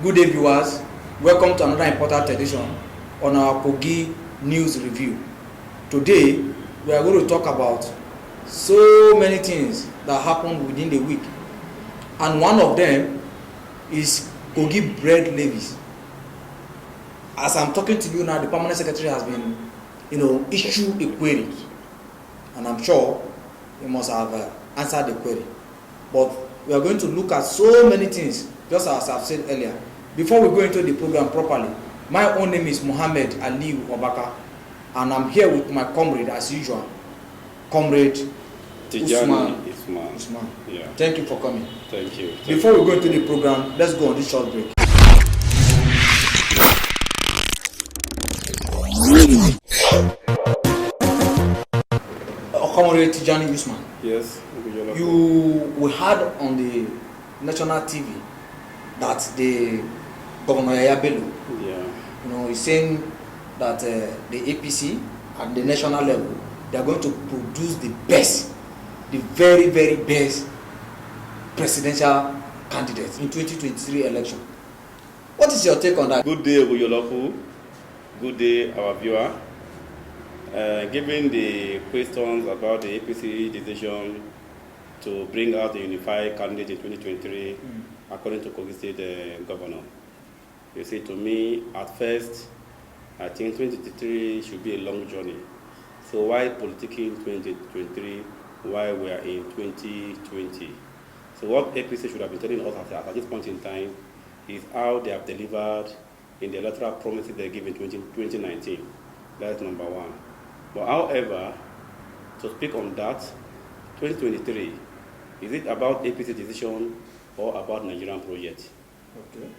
Good day, viewers. Welcome to another important edition on our Kogi News Review. Today, we are going to talk about so many things that happened within the week. And one of them is Kogi bread levies. As I'm talking to you now, the permanent secretary has been, issued a query. And I'm sure he must have answered the query. But we are going to look at so many things, just as I've said earlier. Before we go into the program properly, my own name is Mohammed Aliu Obaka, and I'm here with my comrade as usual, Comrade Tijani. Usman. Yeah. Thank you for coming. Thank you. Before we go into the program, let's go on this short break. Comrade Tijani Usman. Yes. We heard on the national TV that the Governor Yaya Bello, is saying that the APC at the national level, they are going to produce the best, the very, very best presidential candidates in 2023 election. What is your take on that? Good day, Ogijo Olopu. Good day, our viewer. Given the questions about the APC decision to bring out the unified candidate in 2023, according to Kogi State Governor, you see, to me, at first, I think 2023 should be a long journey. So why politicking 2023 while we are in 2020? So what APC should have been telling us at this point in time is how they have delivered in the electoral promises they gave in 2019. That's number one. But however, to speak on that, 2023, is it about APC decision or about Nigerian project? Okay.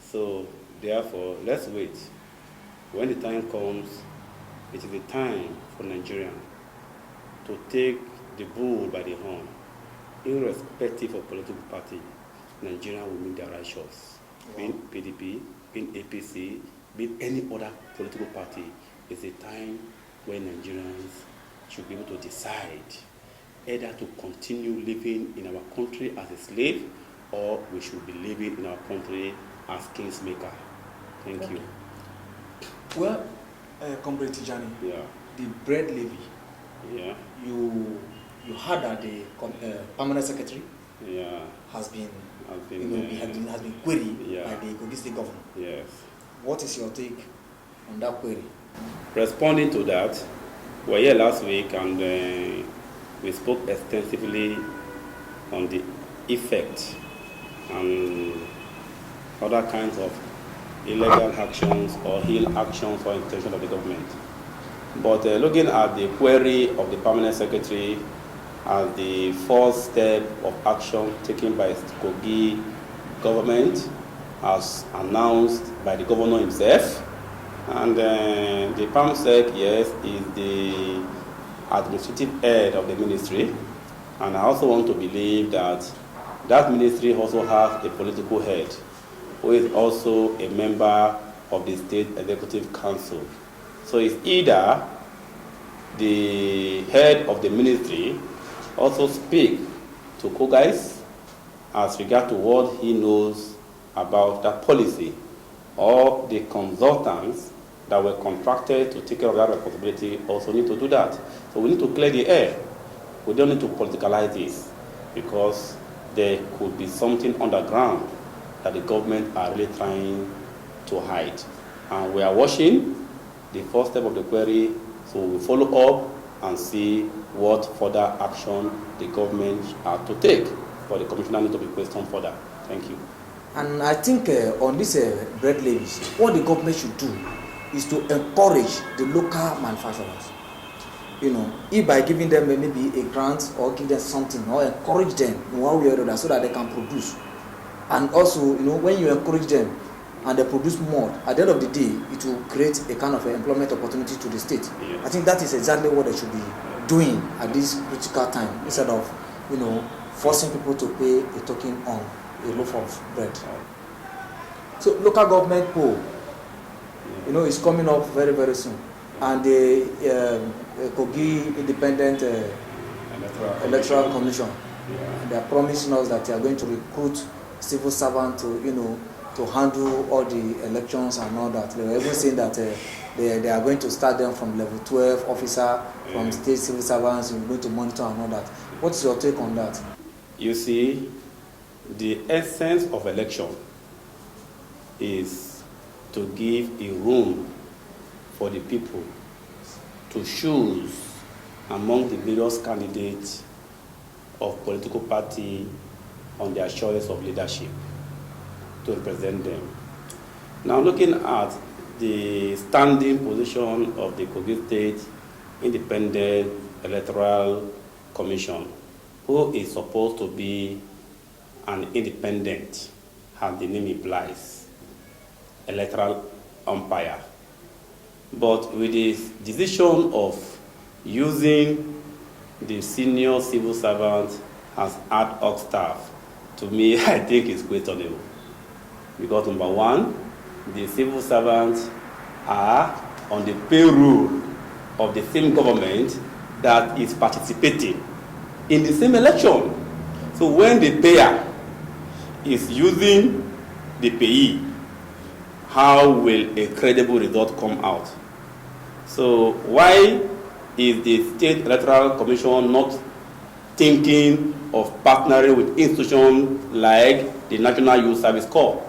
So therefore, let's wait. When the time comes, it is the time for Nigeria to take the bull by the horn. Irrespective of political party, Nigeria will make the right choice. Being PDP, being APC, being any other political party, it's a time when Nigerians should be able to decide either to continue living in our country as a slave or we should be living in our country as kingsmaker. Thank you. Well, Comrade Tijani, the bread levy, you heard that the permanent secretary has been queried by the Kogi State Governor. Yes. What is your take on that query? Responding to that, we were here last week and we spoke extensively on the effect and other kinds of illegal actions or ill actions or intention of the government. But looking at the query of the permanent secretary as the first step of action taken by the Kogi government as announced by the governor himself, and the PAMSEC, yes, is the administrative head of the ministry, and I also want to believe that that ministry also has a political head who is also a member of the State Executive Council. So it's either the head of the ministry also speak to Kogais as regard to what he knows about that policy, or the consultants that were contracted to take care of that responsibility also need to do that. So we need to clear the air. We don't need to politicalize this because there could be something underground that the government are really trying to hide. And we are watching the first step of the query, so we will follow up and see what further action the government are to take. For the commissioner need to be questioned further. Thank you. And I think on this bread levies, what the government should do is to encourage the local manufacturers. If by giving them maybe a grant or give them something, or encourage them in one way or another so that they can produce. And also, when you encourage them and they produce more, at the end of the day, it will create a kind of employment opportunity to the state. Yes. I think that is exactly what they should be doing at this critical time, instead of, forcing people to pay a token on a loaf of bread. So local government poll, is coming up very, very soon. And the Kogi Independent Electoral Commission, they are promising us that they are going to recruit civil servants to, to handle all the elections and all that. They were even saying that they are going to start them from level 12 officer, from state civil servants, you're going to monitor and all that. What's your take on that? You see, the essence of election is to give a room for the people to choose among the various candidates of political party on their choice of leadership to represent them. Now, looking at the standing position of the Kogi State Independent Electoral Commission, who is supposed to be an independent, as the name implies, electoral umpire. But with this decision of using the senior civil servant as ad hoc staff, to me, I think it's questionable. Because number one, the civil servants are on the payroll of the same government that is participating in the same election. So when the payer is using the payee, how will a credible result come out? So why is the State Electoral Commission not thinking of partnering with institutions like the National Youth Service Corps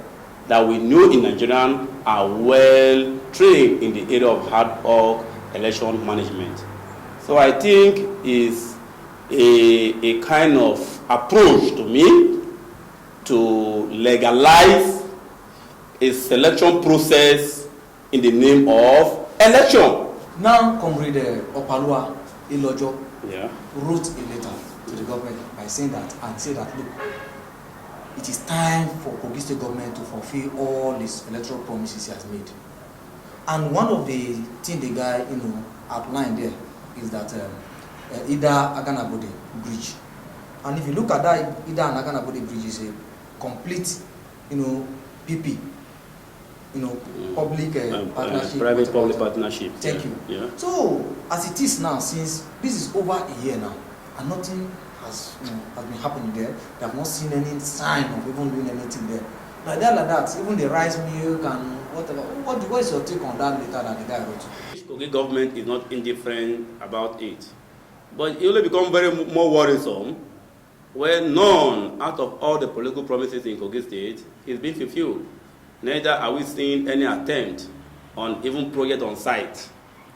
that we know in Nigeria are well trained in the area of ad hoc election management? So I think is a kind of approach to me to legalize a selection process in the name of election. Now, Comrade Opalua Ilojo wrote a letter to the government by saying that, and say that, look, it is time for Kogi State government to fulfill all these electoral promises he has made. And one of the things the guy, outlined there is that Ida Aganabode Bridge. And if you look at that Ida and Aganabode Bridge, is a complete, PP, public partnership. Private-public partnership. Thank you. Yeah. So, as it is now, since this is over a year now, and nothing has been happening there, they have not seen any sign of even doing anything there. Like that, even the rice milk and whatever. What is your take on that letter that the guy wrote? The Kogi government is not indifferent about it. But it will become very more worrisome when none out of all the political promises in Kogi State is being fulfilled. Neither are we seeing any attempt on even project on site.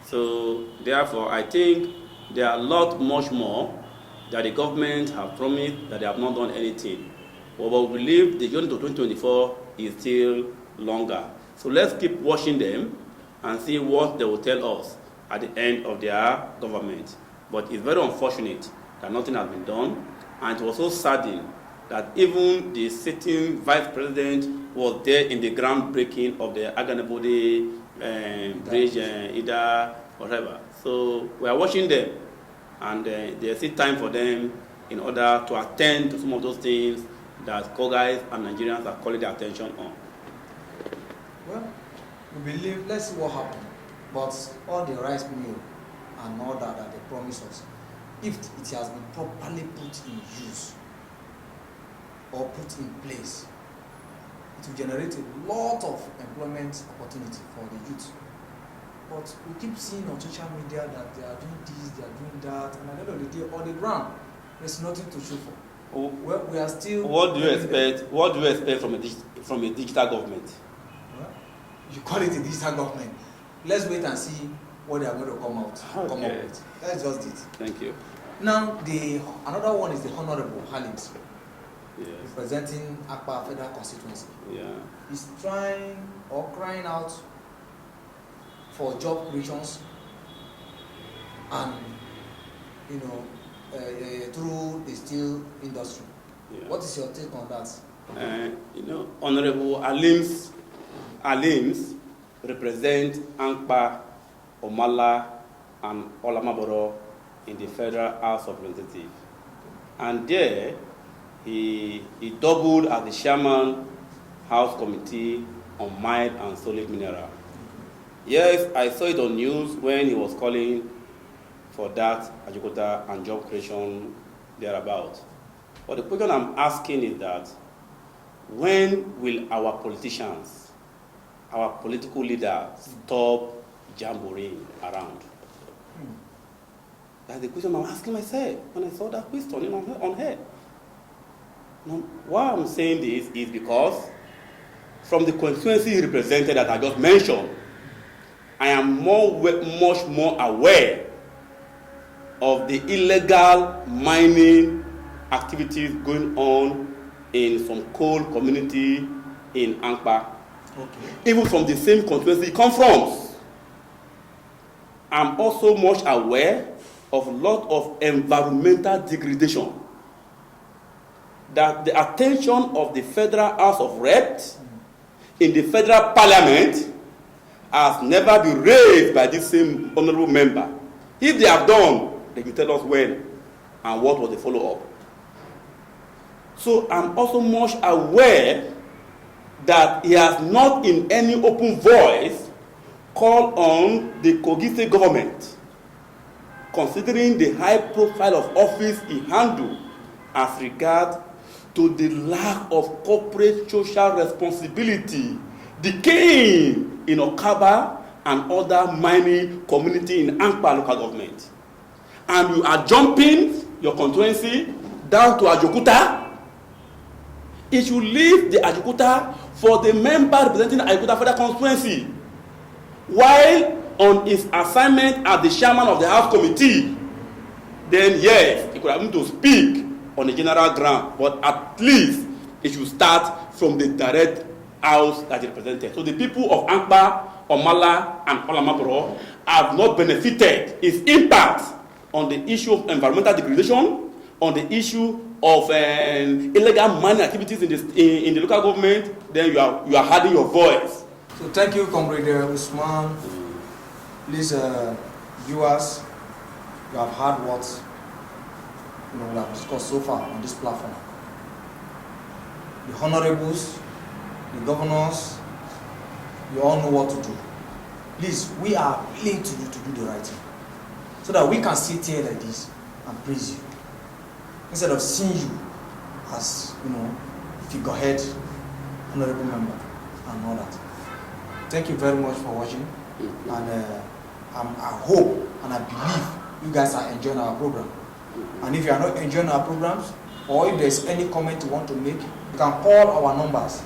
So therefore, I think there are a lot much more that the government have promised that they have not done anything. But we believe the journey to 2024 is still longer. So let's keep watching them and see what they will tell us at the end of their government. But it's very unfortunate that nothing has been done, and it was so saddening that even the sitting vice president was there in the groundbreaking of the Aganabode bridge, Ida, whatever. So we are watching them, and there's still time for them in order to attend to some of those things that Kogis and Nigerians are calling their attention on. Well, we believe, let's see what happens. But all the rice mill and all that they promise us, if it has been properly put in use or put in place, it will generate a lot of employment opportunity for the youth. But we keep seeing on social media that they are doing this, they are doing that, and at the end of the day, on the ground, there's nothing to show for. Well, we are still. What do you expect? What do you expect from a digital government? Well, you call it a digital government. Let's wait and see what they are going to come up with. That's just it. Thank you. Now, another one is the Honorable Halims, Yes. representing Akpa Federal Constituency. Yeah. He's trying or crying out for job creations and, through the steel industry. Yeah. What is your take on that? Honorable Alims represent Ankpa, Omala, and Olamaboro in the Federal House of Representatives. And there, he doubled as the chairman House Committee on Mine and Solid Mineral. Yes, I saw it on news when he was calling for that agriculture and job creation thereabout. But the question I'm asking is that, when will our politicians, our political leaders stop jamboreeing around? That's the question I'm asking myself when I saw that question on her. Now, why I'm saying this is because from the constituency represented that I just mentioned, I am much more aware of the illegal mining activities going on in some coal community in Ankpa. Okay. Even from the same constituency it comes from. I'm also much aware of a lot of environmental degradation that the attention of the Federal House of Reps in the Federal Parliament has never been raised by this same honorable member. If they have done, they will tell us when and what was the follow-up. So I'm also much aware that he has not in any open voice called on the Kogi State government, considering the high profile of office he handled as regards to the lack of corporate social responsibility decaying in Okaba and other mining community in Ankpa local government. And you are jumping your constituency down to Ajokuta. It should leave the Ajokuta for the member representing Ajokuta for the constituency. While on his assignment as the chairman of the House Committee, then yes, he could have been to speak on a general ground, but at least it should start from the direct house that he represented. So the people of Ankpa, Omala, and Olamabro have not benefited its impact on the issue of environmental degradation, on the issue of illegal mining activities in the local government. Then you are adding your voice. So thank you, Comrade Usman. Please, viewers, you have heard what we have discussed so far on this platform. The honorables, the governors, you all know what to do. Please, we are willing to do the right thing, so that we can sit here like this and praise you, instead of seeing you as, figurehead, honorable member, and all that. Thank you very much for watching, and I hope and I believe you guys are enjoying our program. And if you are not enjoying our programs, or if there's any comment you want to make, you can call our numbers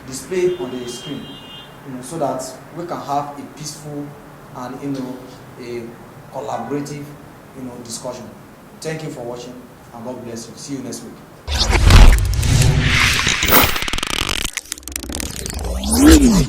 displayed on the screen, so that we can have a peaceful and a collaborative discussion. Thank you for watching, and God bless you. See you next week.